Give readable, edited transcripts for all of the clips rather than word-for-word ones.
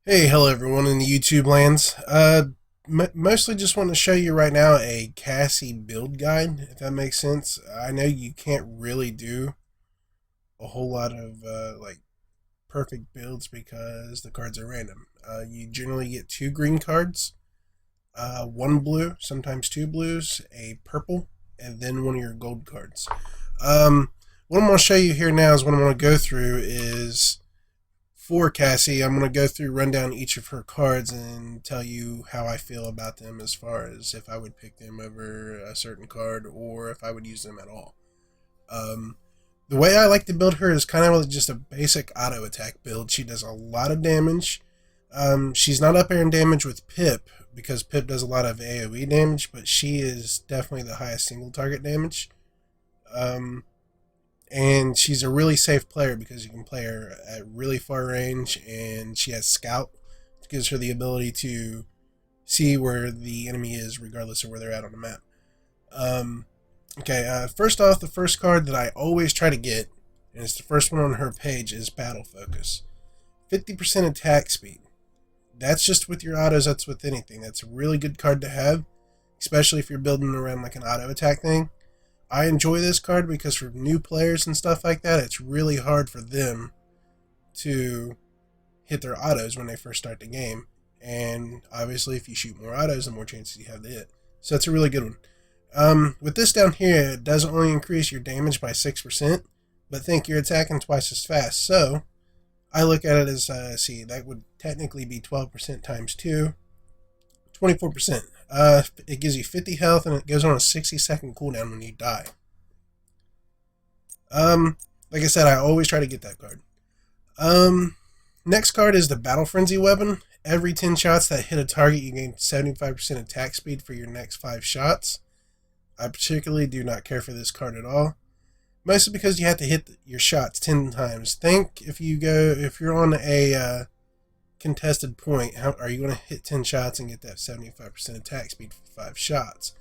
Hey, hello everyone in the YouTube lands. Mostly just want to show you right now a Cassie build guide, if that makes sense. I know you can't really do a whole lot of like perfect builds because the cards are random. You generally get two green cards, one blue, sometimes two blues, a purple, and then one of your gold cards. What I'm going to show you here now is what I'm going to go through is for Cassie, I'm going to go through, run down each of her cards, and tell you how I feel about them as far as if I would pick them over a certain card or if I would use them at all. Um, the way I like to build her is kind of just a basic auto attack build. She does a lot of damage. She's not up there in damage with Pip because Pip does a lot of AoE damage, but she is definitely the highest single target damage. Um, and she's a really safe player because you can play her at really far range, and she has Scout, which gives her the ability to see where the enemy is regardless of where they're at on the map. Um, first off, the first card that I always try to get, and it's the first one on her page, is Battle Focus. 50% attack speed. That's just with your autos, that's with anything. That's a really good card to have, especially if you're building around like an auto attack thing. I enjoy this card because for new players and stuff like that, it's really hard for them to hit their autos when they first start the game. And obviously, if you shoot more autos, the more chances you have to hit. So that's a really good one. With this down here, it does only increase your damage by 6%, but think you're attacking twice as fast. So I look at it as, that would technically be 12% times 2, 24%. It gives you 50 health, and it goes on a 60-second cooldown when you die. Like I said, I always try to get that card. Next card is the Battle Frenzy weapon. Every 10 shots that hit a target, you gain 75% attack speed for your next 5 shots. I particularly do not care for this card at all. Mostly because you have to hit your shots 10 times. Think if you're on a contested point, how are you going to hit 10 shots and get that 75% attack speed for 5 shots?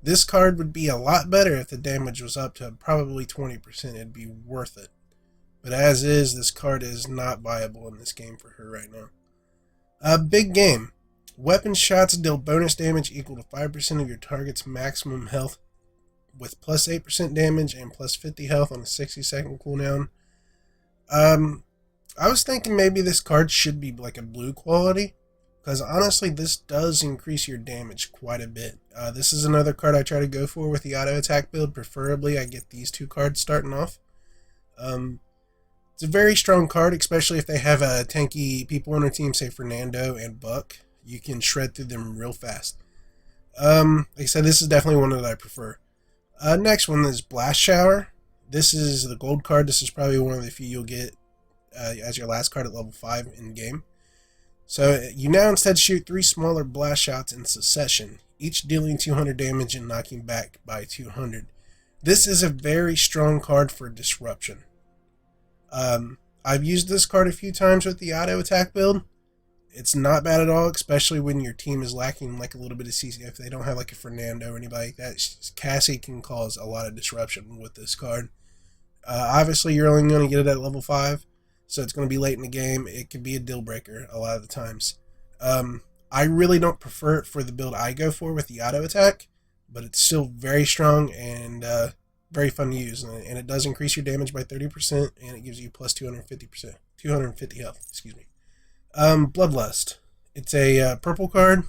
This card would be a lot better if the damage was up to probably 20%. It'd be worth it. But as is, this card is not viable in this game for her right now. Big game. Weapon shots deal bonus damage equal to 5% of your target's maximum health with plus 8% damage and plus 50 health on a 60-second cooldown. I was thinking maybe this card should be like a blue quality, because honestly this does increase your damage quite a bit. This is another card I try to go for with the auto attack build. Preferably I get these two cards starting off. It's a very strong card, especially if they have tanky people on their team, say Fernando and Buck. You can shred through them real fast. Like I said, this is definitely one that I prefer. Next one is Blast Shower. This is the gold card. This is probably one of the few you'll get as your last card at level 5 in game. So you now instead shoot 3 smaller blast shots in succession, each dealing 200 damage and knocking back by 200. This is a very strong card for disruption. I've used this card a few times with the auto attack build. It's not bad at all, especially when your team is lacking like a little bit of CC. If they don't have like a Fernando or anybody like that, Cassie can cause a lot of disruption with this card. Obviously, you're only going to get it at level 5. So it's going to be late in the game. It can be a deal breaker a lot of the times. I really don't prefer it for the build I go for with the auto attack, but it's still very strong and very fun to use. And it does increase your damage by 30%, and it gives you plus 250 health. Excuse me. Bloodlust. It's a purple card.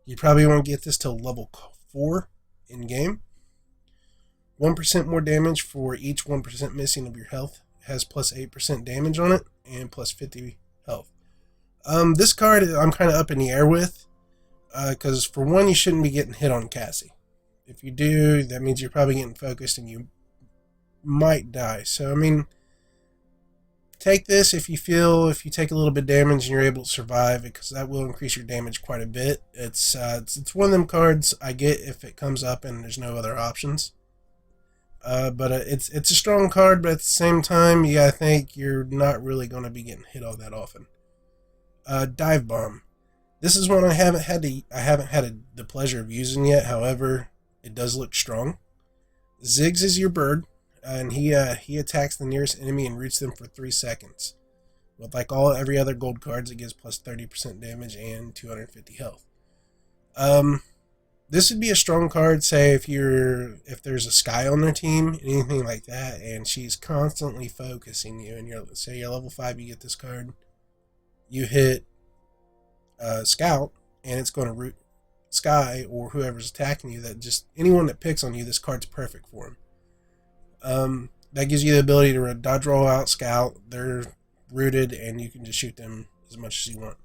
You probably won't get this till level 4 in game. 1% more damage for each 1% missing of your health. Has plus 8% damage on it and plus 50 health. This card I'm kind of up in the air with, because for one, you shouldn't be getting hit on Cassie. If you do, that means you're probably getting focused and you might die. So I mean, take this if you take a little bit of damage and you're able to survive, because that will increase your damage quite a bit. It's one of them cards I get if it comes up and there's no other options. But it's a strong card, but at the same time, I think you're not really going to be getting hit all that often. Dive Bomb. This is one I haven't had the pleasure of using yet. However, it does look strong. Ziggs is your bird, and he attacks the nearest enemy and roots them for 3 seconds. With like every other gold cards, it gives plus 30% damage and 250 health. This would be a strong card, say if there's a Sky on their team, anything like that, and she's constantly focusing you, and say you're level 5, you get this card, you hit Scout, and it's going to root Sky or whoever's attacking you. That just anyone that picks on you, this card's perfect for them. That gives you the ability to dodge roll out Scout. They're rooted, and you can just shoot them as much as you want.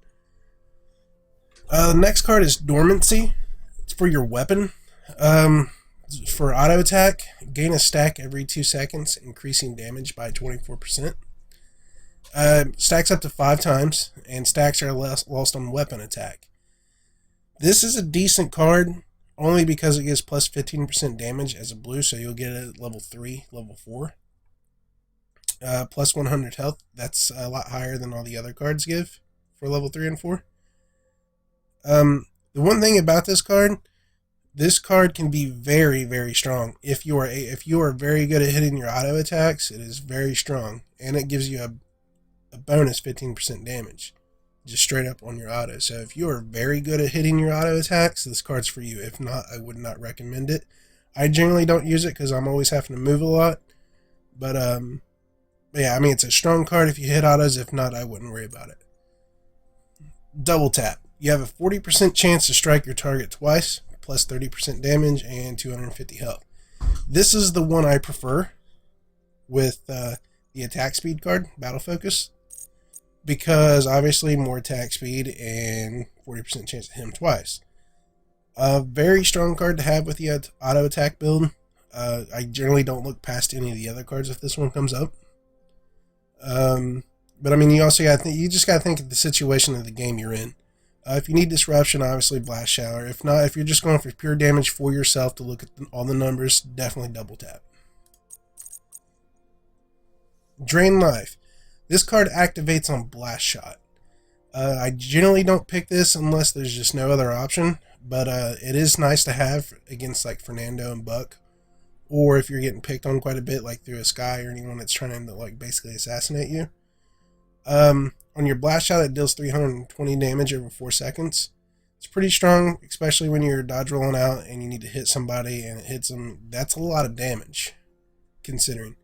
The next card is Dormancy. It's for your weapon. For auto attack, gain a stack every 2 seconds, increasing damage by 24%. Stacks up to 5 times, and stacks are lost on weapon attack. This is a decent card, only because it gives plus 15% damage as a blue, so you'll get it at level 3, level 4. Plus 100 health. That's a lot higher than all the other cards give for level 3 and 4. The one thing about this card can be very, very strong. If you are very good at hitting your auto attacks, it is very strong, and it gives you a bonus 15% damage, just straight up on your auto. So if you are very good at hitting your auto attacks, this card's for you. If not, I would not recommend it. I generally don't use it because I'm always having to move a lot. But yeah, I mean, it's a strong card if you hit autos. If not, I wouldn't worry about it. Double tap. You have a 40% chance to strike your target twice, plus 30% damage and 250 health. This is the one I prefer with the attack speed card, Battle Focus, because obviously more attack speed and 40% chance to hit him twice. A very strong card to have with the auto attack build. I generally don't look past any of the other cards if this one comes up. But I mean, you just gotta think of the situation of the game you're in. If you need disruption, obviously Blast Shower. If not, if you're just going for pure damage for yourself to look at all the numbers, definitely double tap. Drain Life. This card activates on Blast Shot. I generally don't pick this unless there's just no other option, but it is nice to have against like Fernando and Buck, or if you're getting picked on quite a bit, like through a Sky or anyone that's trying to like basically assassinate you. On your Blast Shot, it deals 320 damage over 4 seconds. It's pretty strong, especially when you're dodge rolling out and you need to hit somebody and it hits them. That's a lot of damage, considering.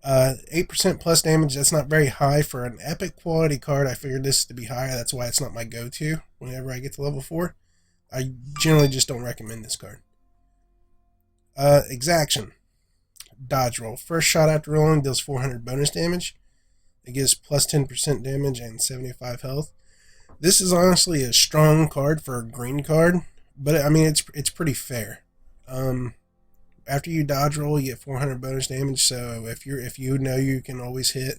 8% plus damage, that's not very high for an epic quality card. I figured this to be higher. That's why it's not my go-to whenever I get to level 4. I generally just don't recommend this card. Exaction. Dodge roll. First shot after rolling deals 400 bonus damage. It gives plus 10% damage and 75 health. This is honestly a strong card for a green card, but I mean it's pretty fair. After you dodge roll, you get 400 bonus damage. So if you know you can always hit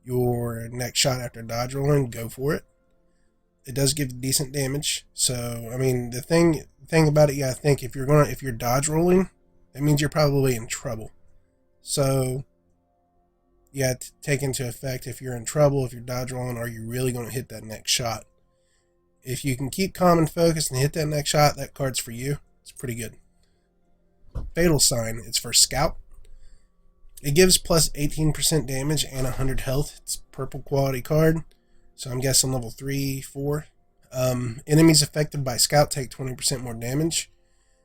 your next shot after dodge rolling, go for it. It does give decent damage. So I mean the thing about it, yeah, I think if you're dodge rolling, that means you're probably in trouble. So yeah, take into effect if you're in trouble, if you're dodge rolling, are you really going to hit that next shot? If you can keep calm and focused and hit that next shot, that card's for you. It's pretty good. Fatal Sign. It's for Scout. It gives plus 18% damage and 100 health. It's a purple quality card, so I'm guessing level 3, 4. Enemies affected by Scout take 20% more damage.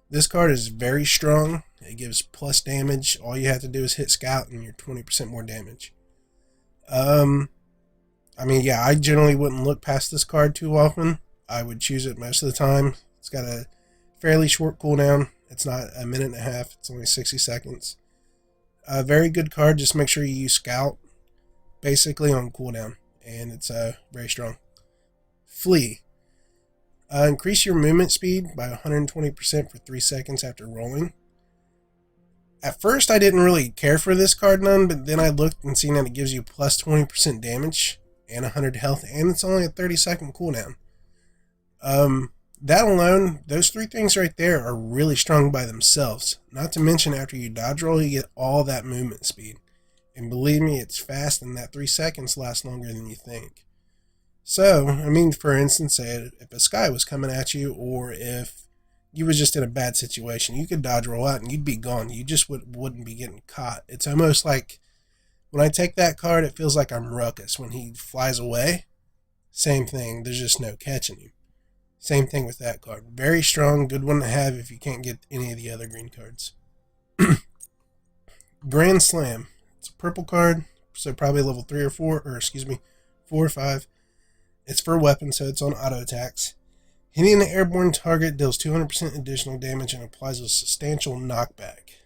This card is very strong. It gives plus damage. All you have to do is hit Scout and you're 20% more damage. I mean, yeah, I generally wouldn't look past this card too often. I would choose it most of the time. It's got a fairly short cooldown. It's not a minute and a half. It's only 60 seconds. A very good card. Just make sure you use Scout basically on cooldown. And it's very strong. Flee. Increase your movement speed by 120% for 3 seconds after rolling. At first, I didn't really care for this card none, but then I looked and seen that it gives you plus 20% damage and 100 health, and it's only a 30-second cooldown. That alone, those 3 things right there are really strong by themselves. Not to mention, after you dodge roll, you get all that movement speed. And believe me, it's fast, and that 3 seconds lasts longer than you think. So, I mean, for instance, say if a Sky was coming at you, or if you was just in a bad situation, you could dodge roll out and you'd be gone. You just wouldn't be getting caught. It's almost like When I take that card, it feels like I'm Ruckus. When he flies away, same thing. There's just no catching him. Same thing with that card. Very strong, good one to have if you can't get any of the other green cards. Grand Slam. It's a purple card, so probably level 3 or 4, or excuse me, 4 or 5. It's for weapons, so it's on auto attacks. Hitting an airborne target deals 200% additional damage and applies a substantial knockback.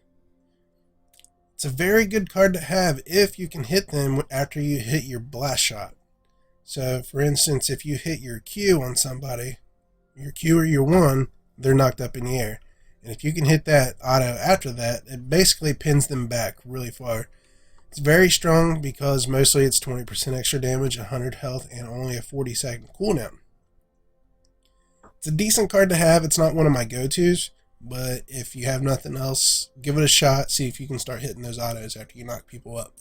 It's a very good card to have if you can hit them after you hit your blast shot. So, for instance, if you hit your Q on somebody, your Q or your 1, they're knocked up in the air. And if you can hit that auto after that, it basically pins them back really far. It's very strong because mostly it's 20% extra damage, 100 health, and only a 40-second cooldown. It's a decent card to have. It's not one of my go-tos, but if you have nothing else, give it a shot. See if you can start hitting those autos after you knock people up.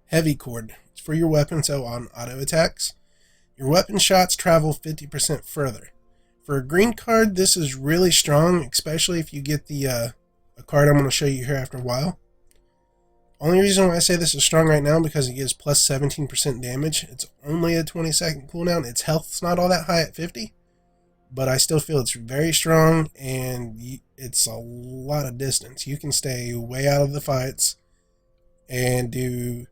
Heavy Cord. It's for your weapon, so on auto attacks. Your weapon shots travel 50% further. For a green card, this is really strong, especially if you get the a card I'm going to show you here after a while. Only reason why I say this is strong right now because it gives plus 17% damage. It's only a 20-second cooldown. Its health's not all that high at 50, but I still feel it's very strong, and it's a lot of distance. You can stay way out of the fights and do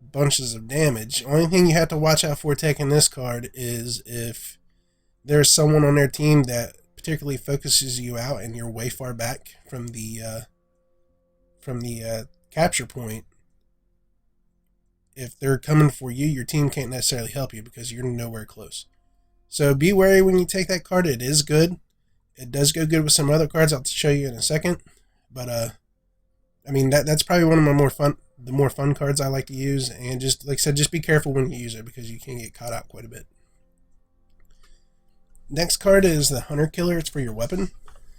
bunches of damage. Only thing you have to watch out for taking this card is if there's someone on their team that particularly focuses you out and you're way far back from the capture point. If they're coming for you, your team can't necessarily help you because you're nowhere close. So be wary when you take that card. It is good. It does go good with some other cards I'll show you in a second. But I mean that's probably one of my more fun cards I like to use. And just like I said, just be careful when you use it because you can get caught out quite a bit. Next card is the Hunter Killer. It's for your weapon.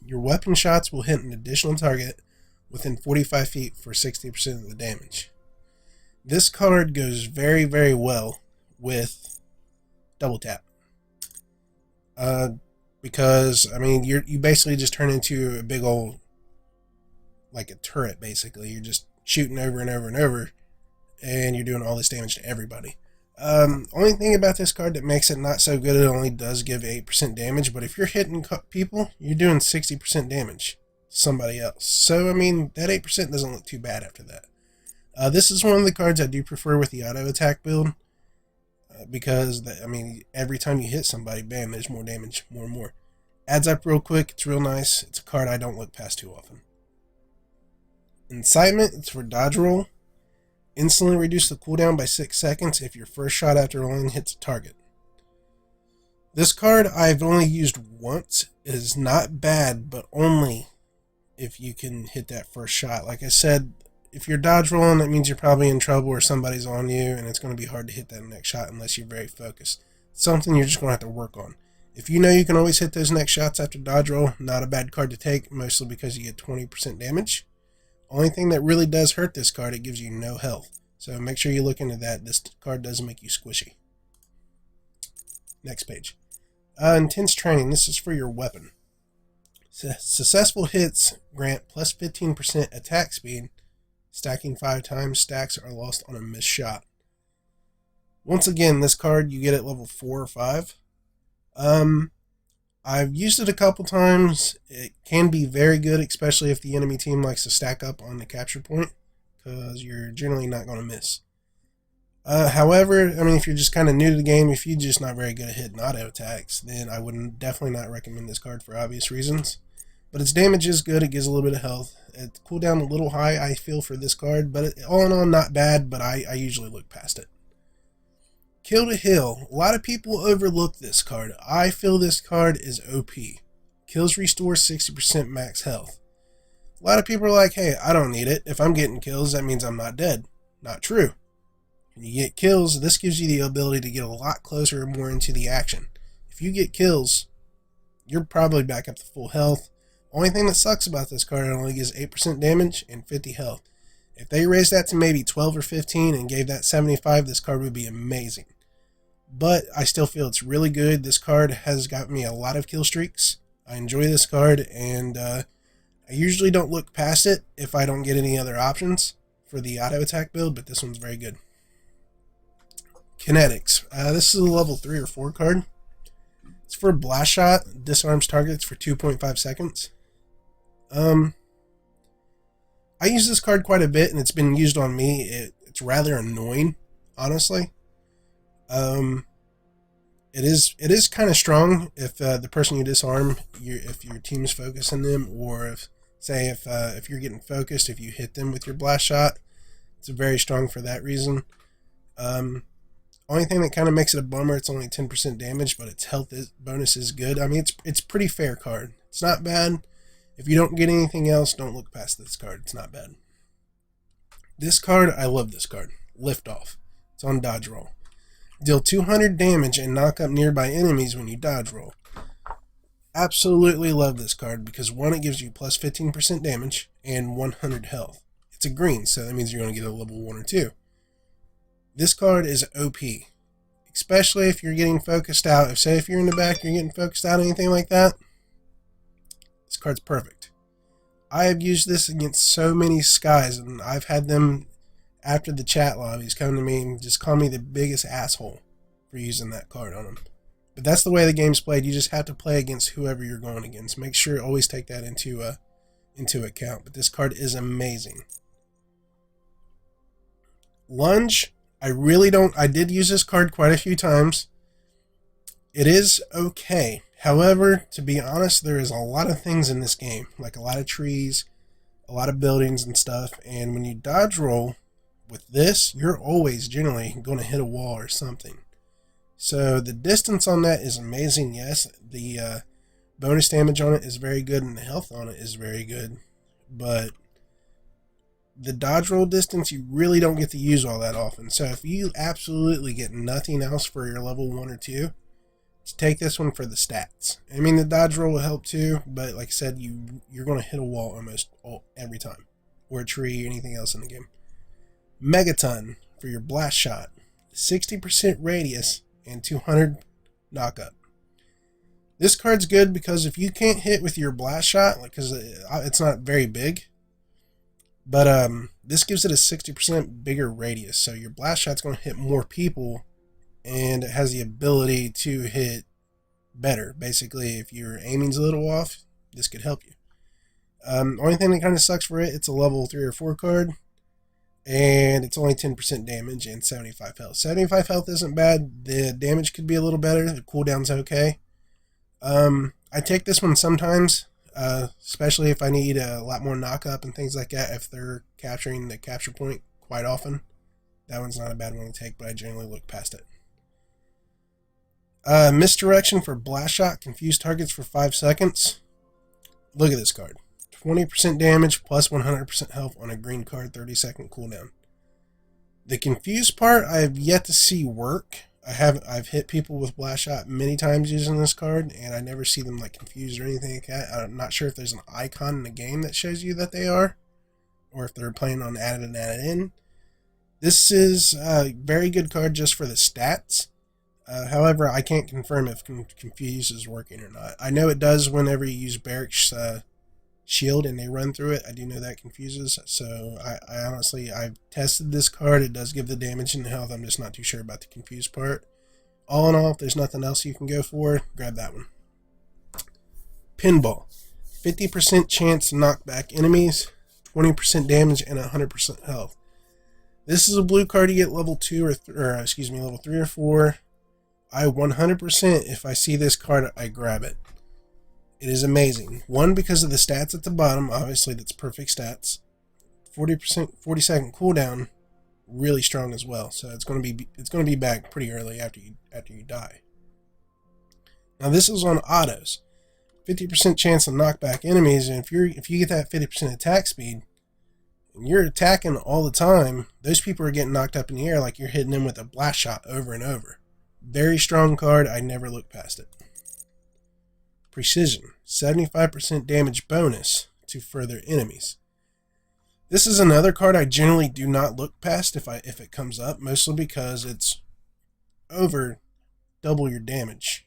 Your weapon shots will hit an additional target within 45 feet for 60% of the damage. This card goes very, very well with double tap. Because, I mean, you basically just turn into a big old, like a turret, basically. You're just shooting over and over and over, and you're doing all this damage to everybody. Only thing about this card that makes it not so good, it only does give 8% damage, but if you're hitting people, you're doing 60% damage to somebody else. So, I mean, that 8% doesn't look too bad after that. This is one of the cards I do prefer with the auto attack build, because, I mean, every time you hit somebody, bam, there's more damage, more and more. Adds up real quick, it's real nice. It's a card I don't look past too often. Incitement, it's for dodge roll. Instantly reduce the cooldown by 6 seconds if your first shot after rolling hits a target. This card I've only used once. It is not bad, but only if you can hit that first shot. Like I said, if you're dodge rolling, that means you're probably in trouble or somebody's on you, and it's going to be hard to hit that next shot unless you're very focused. It's something you're just going to have to work on. If you know you can always hit those next shots after dodge roll, not a bad card to take, mostly because you get 20% damage. Only thing that really does hurt this card, it gives you no health. So make sure you look into that. This card doesn't make you squishy. Next page. Intense Training. This is for your weapon. Successful hits grant plus 15% attack speed. Stacking 5 times. Stacks are lost on a missed shot. Once again, this card you get at level 4 or 5. I've used it a couple times. It can be very good, especially if the enemy team likes to stack up on the capture point, because you're generally not going to miss. However, I mean, if you're just kind of new to the game, if you're just not very good at hitting auto attacks, then I would definitely not recommend this card for obvious reasons. But its damage is good. It gives a little bit of health. It cooldown a little high, I feel, for this card, but all in all, not bad, but I usually look past it. Kill to Heal. A lot of people overlook this card. I feel this card is OP. Kills restore 60% max health. A lot of people are like, hey, I don't need it. If I'm getting kills, that means I'm not dead. Not true. When you get kills, this gives you the ability to get a lot closer and more into the action. If you get kills, you're probably back up to full health. Only thing that sucks about this card, it only gives 8% damage and 50 health. If they raised that to maybe 12 or 15 and gave that 75, this card would be amazing. But I still feel it's really good. This card has got me a lot of kill streaks. I enjoy this card, and I usually don't look past it if I don't get any other options. for the auto attack build, but this one's very good. Kinetics. This is a level 3 or 4 card. It's for blast shot, disarms targets for 2.5 seconds. I use this card quite a bit, and it's been used on me. It's rather annoying, honestly. It is kind of strong if the person you disarm, if your team is focusing them, or if you're getting focused, if you hit them with your blast shot, it's very strong for that reason. Only thing that kind of makes it a bummer, it's only 10% damage, but its health bonus is good. I mean, it's pretty fair card. It's not bad. If you don't get anything else, don't look past this card. It's not bad. This card, I love this card. Lift Off. It's on dodge roll. Deal 200 damage and knock up nearby enemies when you dodge roll. Absolutely love this card because, one, it gives you plus 15% damage and 100 health. It's a green, so that means you're going to get a level 1 or 2. This card is OP, especially if you're getting focused out. If you're in the back, you're getting focused out, anything like that, this card's perfect. I have used this against so many skies, and I've had them, after the chat lobbies, come to me and just call me the biggest asshole for using that card on them. But that's the way the game's played. You just have to play against whoever you're going against. Make sure always take that into account. But this card is amazing. Lunge. I did use this card quite a few times. It is okay. However, to be honest, there is a lot of things in this game, like a lot of trees, a lot of buildings and stuff, and when you dodge roll with this, you're always generally going to hit a wall or something. So the distance on that is amazing, yes. The bonus damage on it is very good, and the health on it is very good, but the dodge roll distance you really don't get to use all that often. So if you absolutely get nothing else for your level 1 or 2, just take this one for the stats. I mean, the dodge roll will help too, but like I said, you're going to hit a wall almost every time, or a tree, or anything else in the game. Megaton for your blast shot, 60% radius and 200 knockup. This card's good because if you can't hit with your blast shot, because it's not very big, but this gives it a 60% bigger radius, so your blast shot's going to hit more people, and it has the ability to hit better. Basically, if your aiming's a little off, this could help you. Only thing that kind of sucks for it, it's a level 3 or 4 card, and it's only 10% damage and 75 health. 75 health isn't bad. The damage could be a little better. The cooldown's okay. I take this one sometimes, especially if I need a lot more knock-up and things like that, if they're capturing the capture point quite often. That one's not a bad one to take, but I generally look past it. Misdirection for blast shot, confuse targets for 5 seconds. Look at this card. 20% damage plus 100% health on a green card, 30-second cooldown. The confuse part I have yet to see work. I've hit people with blast shot many times using this card, and I never see them like confused or anything like that. I'm not sure if there's an icon in the game that shows you that they are, or if they're planning on adding it in. This is a very good card just for the stats. However, I can't confirm if confuse is working or not. I know it does whenever you use Barrack's shield and they run through it. I do know that confuses, so I honestly, I've tested this card. It does give the damage and the health. I'm just not too sure about the confuse part. All in all, if there's nothing else you can go for, grab that one. Pinball. 50% chance to knock back enemies, 20% damage, and 100% health. This is a blue card you get level 2 level 3 or 4. I 100%, if I see this card, I grab it. It is amazing. One, because of the stats at the bottom. Obviously, that's perfect stats. 40-second cooldown, really strong as well. So it's going to be back pretty early after you die. Now this is on autos. 50% chance to knock back enemies, and if you get that 50% attack speed, and you're attacking all the time, those people are getting knocked up in the air like you're hitting them with a blast shot over and over. Very strong card. I never look past it. Precision, 75% damage bonus to further enemies. This is another card I generally do not look past if it comes up, mostly because it's over double your damage,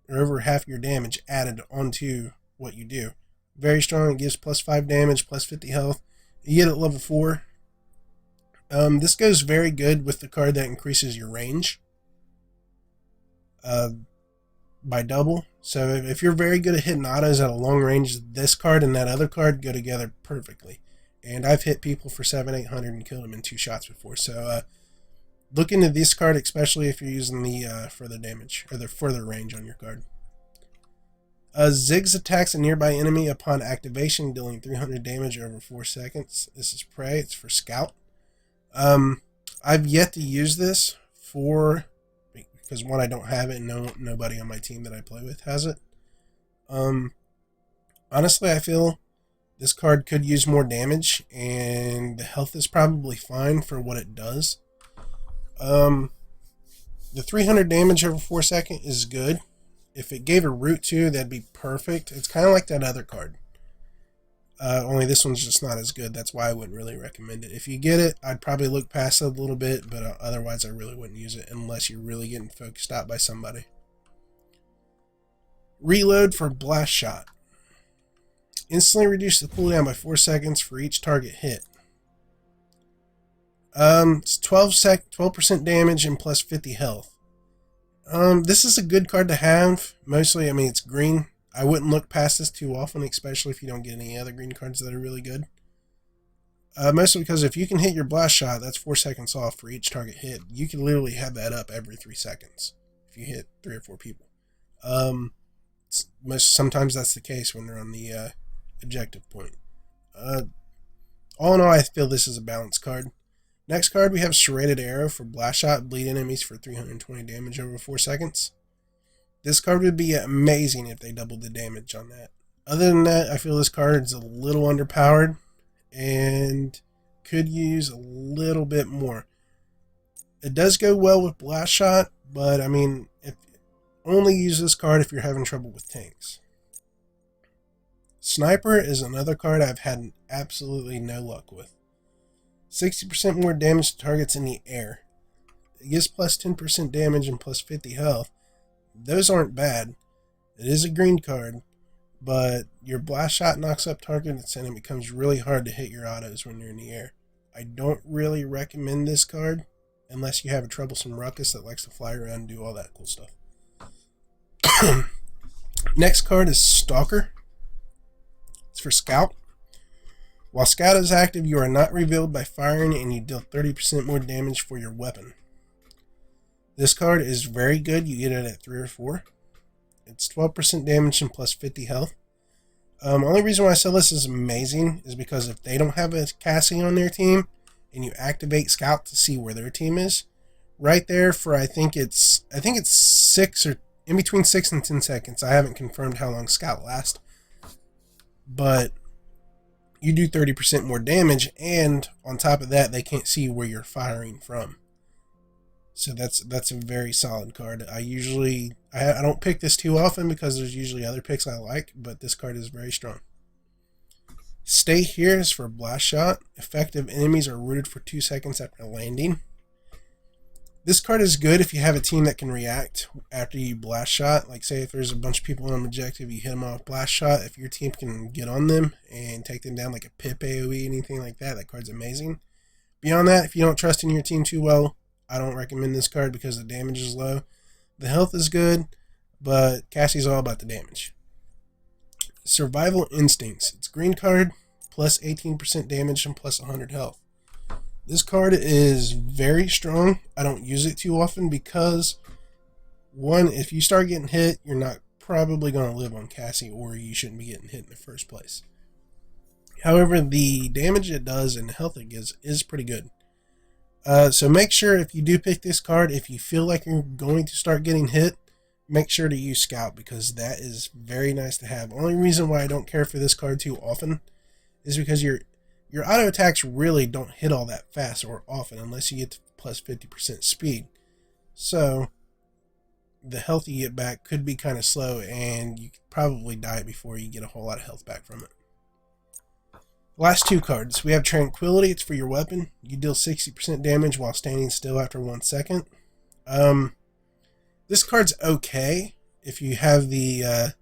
or over half your damage added onto what you do. Very strong. It gives plus 5 damage, plus 50 health. You get it level 4. This goes very good with the card that increases your range by double. So if you're very good at hitting autos at a long range, this card and that other card go together perfectly. And I've hit people for 700-800 and killed them in 2 shots before. So look into this card, especially if you're using the further damage or the further range on your card. Ziggs attacks a nearby enemy upon activation, dealing 300 damage over 4 seconds. This is Prey. It's for Scout. I've yet to use this because one, I don't have it, and nobody on my team that I play with has it. Honestly, I feel this card could use more damage, and the health is probably fine for what it does. The 300 damage over 4 seconds is good. If it gave a root too, that'd be perfect. It's kind of like that other card. Only this one's just not as good. That's why I wouldn't really recommend it. If you get it, I'd probably look past it a little bit, but otherwise I really wouldn't use it unless you're really getting focused out by somebody. Reload for Blast Shot. Instantly reduce the cooldown by 4 seconds for each target hit. It's 12% damage and plus 50 health. This is a good card to have. Mostly, I mean, it's green. I wouldn't look past this too often, especially if you don't get any other green cards that are really good. Mostly because if you can hit your blast shot, that's 4 seconds off for each target hit. You can literally have that up every 3 seconds if you hit 3 or 4 people. Sometimes that's the case when they're on the objective point. All in all, I feel this is a balanced card. Next card, we have Serrated Arrow for Blast Shot, bleed enemies for 320 damage over 4 seconds. This card would be amazing if they doubled the damage on that. Other than that, I feel this card is a little underpowered and could use a little bit more. It does go well with Blast Shot, but I mean, only use this card if you're having trouble with tanks. Sniper is another card I've had absolutely no luck with. 60% more damage to targets in the air. It gives plus 10% damage and plus 50 health. Those aren't bad. It is a green card, but your blast shot knocks up targets and it becomes really hard to hit your autos when you're in the air. I don't really recommend this card unless you have a troublesome ruckus that likes to fly around and do all that cool stuff. Next card is Stalker. It's for Scout. While Scout is active, you are not revealed by firing and you deal 30% more damage for your weapon. This card is very good. You get it at 3 or 4. It's 12% damage and plus 50 health. Only reason why I say this is amazing is because if they don't have a Cassie on their team and you activate Scout to see where their team is, right there for I think it's 6 or in between 6 and 10 seconds. I haven't confirmed how long Scout lasts, but you do 30% more damage, and on top of that, they can't see where you're firing from. So that's a very solid card. I don't pick this too often because there's usually other picks I like, but this card is very strong. Stay Here is for Blast Shot. Effective enemies are rooted for 2 seconds after landing. This card is good if you have a team that can react after you blast shot. Like say if there's a bunch of people on an objective, you hit them off blast shot. If your team can get on them and take them down like a pip AoE, anything like that, that card's amazing. Beyond that, if you don't trust in your team too well, I don't recommend this card because the damage is low. The health is good, but Cassie's all about the damage. Survival Instincts. It's green card, plus 18% damage and plus 100 health. This card is very strong. I don't use it too often because, one, if you start getting hit, you're not probably going to live on Cassie, or you shouldn't be getting hit in the first place. However, the damage it does and the health it gives is pretty good. So make sure if you do pick this card, if you feel like you're going to start getting hit, make sure to use Scout because that is very nice to have. Only reason why I don't care for this card too often is because your auto attacks really don't hit all that fast or often unless you get to plus 50% speed. So the health you get back could be kind of slow and you could probably die before you get a whole lot of health back from it. Last 2 cards. We have Tranquility. It's for your weapon. You deal 60% damage while standing still after 1 second. This card's okay if you have the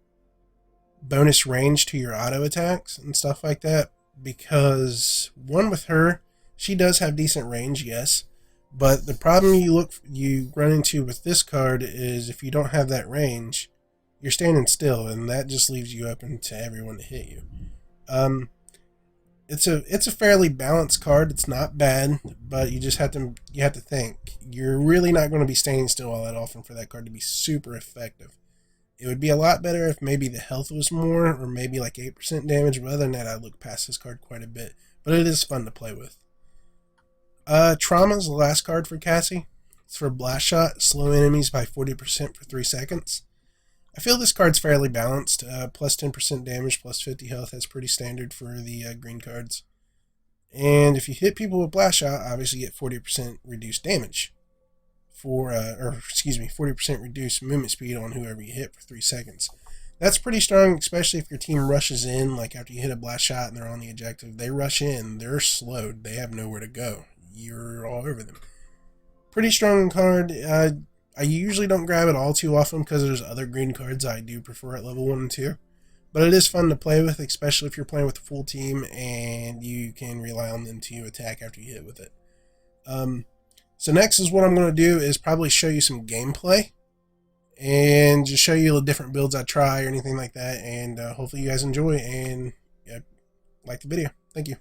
bonus range to your auto attacks and stuff like that. Because one with her, She does have decent range, yes, but the problem you run into with this card is if you don't have that range, you're standing still, and that just leaves you open to everyone to hit you. Um, it's a fairly balanced card. It's not bad, but you have to think you're really not going to be standing still all that often for that card to be super effective. It would be a lot better if maybe the health was more, or maybe like 8% damage, but other than that, I look past this card quite a bit. But it is fun to play with. Trauma is the last card for Cassie. It's for Blast Shot, slow enemies by 40% for 3 seconds. I feel this card's fairly balanced. Plus 10% damage, plus 50 health. That's pretty standard for the green cards. And if you hit people with Blast Shot, obviously you get 40% reduced damage. 40% reduced movement speed on whoever you hit for 3 seconds. That's pretty strong, especially if your team rushes in, like after you hit a Blast Shot and they're on the objective. They rush in, they're slowed, they have nowhere to go. You're all over them. Pretty strong card. I usually don't grab it all too often because there's other green cards I do prefer at level 1 and 2. But it is fun to play with, especially if you're playing with a full team and you can rely on them to attack after you hit with it. So next is what I'm going to do is probably show you some gameplay and just show you the different builds I try or anything like that. And hopefully you guys enjoy and like the video. Thank you.